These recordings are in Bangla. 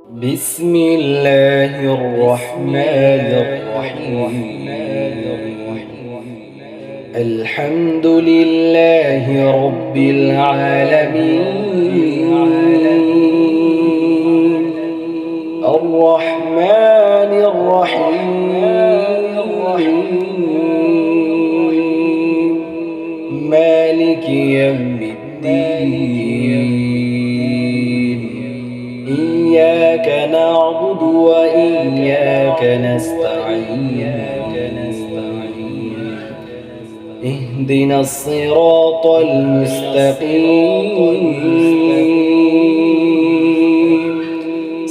بسم الله الرحمن الرحيم الحمد لله رب العالمين الرحمن الرحيم مالك يوم الدين إياك نعبد وإياك نستعين اهدنا الصراط المستقيم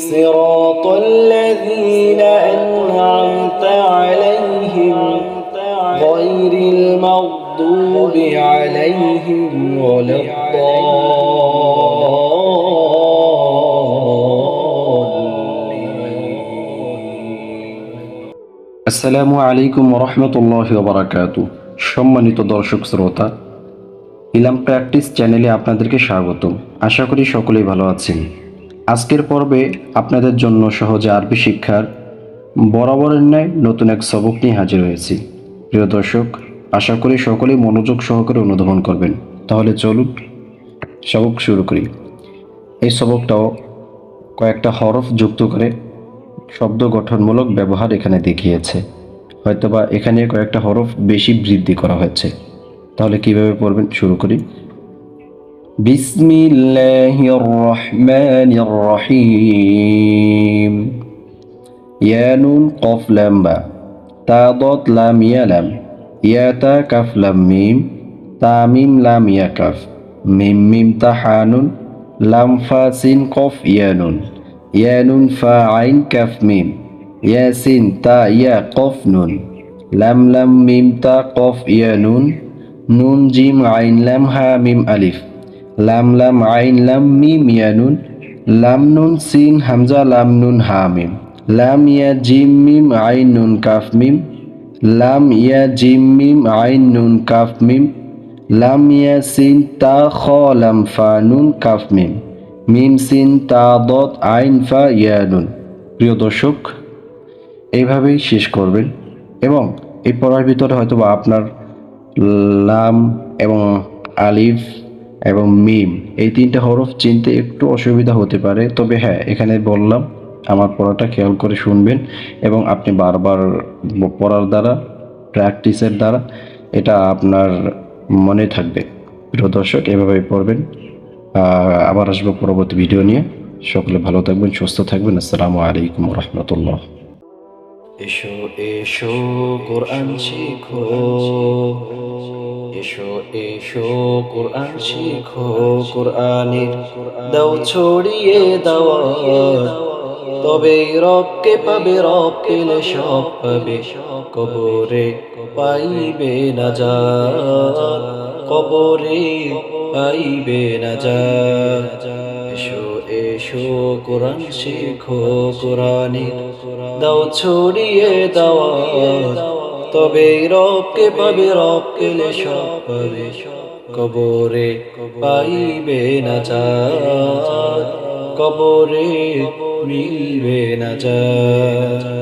صراط الذين أنعمت عليهم غير المغضوب عليهم ولا আসসালামু আলাইকুম রহমতুল্লাহি ওয়া বারাকাতুহু। সম্মানিত দর্শক শ্রোতা, ইলাম প্র্যাকটিস চ্যানেলে আপনাদেরকে স্বাগতম। আশা করি সকলেই ভালো আছেন। আজকের পর্বে আপনাদের জন্য সহজে আরবি শিক্ষার বরাবরের ন্যায় নতুন এক সবক নিয়ে হাজির হয়েছি। প্রিয় দর্শক, আশা করি সকলেই মনোযোগ সহকারে অনুধাবন করবেন। তাহলে চলুন সবক শুরু করি। এই সবকটাও কয়েকটা হরফ যুক্ত করে শব্দ গঠনমূলক ব্যবহার এখানে দেখিয়েছে। হয়তোবা এখানে কয়েকটা হরফ বেশি বৃদ্ধি করা হয়েছে। তাহলে কিভাবে পড়বেন শুরু করি। বিসমিল্লাহির রহমানির রহিম। ইয়া নুন কফ লাম বা, তা দত লাম ইয়া লাম, ইয়া তা কাফ লাম মিম, তা মিম লাম ইয়া কাফ, মিম মিম তা হা নুন, লাম ফা সিন কফ ইয়া নুন, ইয়া নুন ফা আইন কাফ মিম, ইয়া সিন তা ইয়া কফ নুন, লাম লাম মিম তা কফ ইয়া নুন, নুন জিম আইন লাম হা মিম আলিফ, লাম লাম আইন লাম মিম ইয়া নুন, লাম নুন সিন হামজা লাম নুন হা মিম, লাম ইয়া জিম মিম আইন নুন কাফ মিম, লাম ইয়া জিম মিম আইন নুন কাফ মিম, লাম ইয়া সিন তা খ লাম ফা নুন কাফ মিম, মিম সিন তা দত আইন ফা ইয়া নুন। প্রিয় দর্শক, এইভাবেই শেষ করবেন এবং এই পড়ার ভিতরে হয়তো বা আপনার লাম এবং আলিফ এবং মিম এই তিনটা হরফ চিনতে একটু অসুবিধা হতে পারে। তবে হ্যাঁ, এখানে বললাম আমার পড়াটা খেয়াল করে শুনবেন এবং আপনি বারবার পড়ার দ্বারা, প্র্যাকটিসের দ্বারা এটা আপনার মনে থাকবে। প্রিয় দর্শক, এভাবেই পড়বেন। আবার আসবো পরবর্তী ভিডিও নিয়ে। সকলে ভালো থাকবেন, সুস্থ থাকবেন। আসসালামু আলাইকুম রহমতুল্লাহ। এসো এসো কোরআন শিখো, এসো এসো কোরআন শিখো, কোরআনের দাও ছড়িয়ে দাওয়াত, তবে রবকে পাবে, রব পেলে সব পাবে, কবরে পাইবে নাজাত, কবরে পাইবে নাজাত। এসো এসো কোরআন শিখো, কোরআনের দাও ছড়িয়ে দাওয়াত, তবে রবকে পাবে, রব পেলে সব পাবে, কবরে পাইবে নাজাত, কবরে মিলবে নাজাত।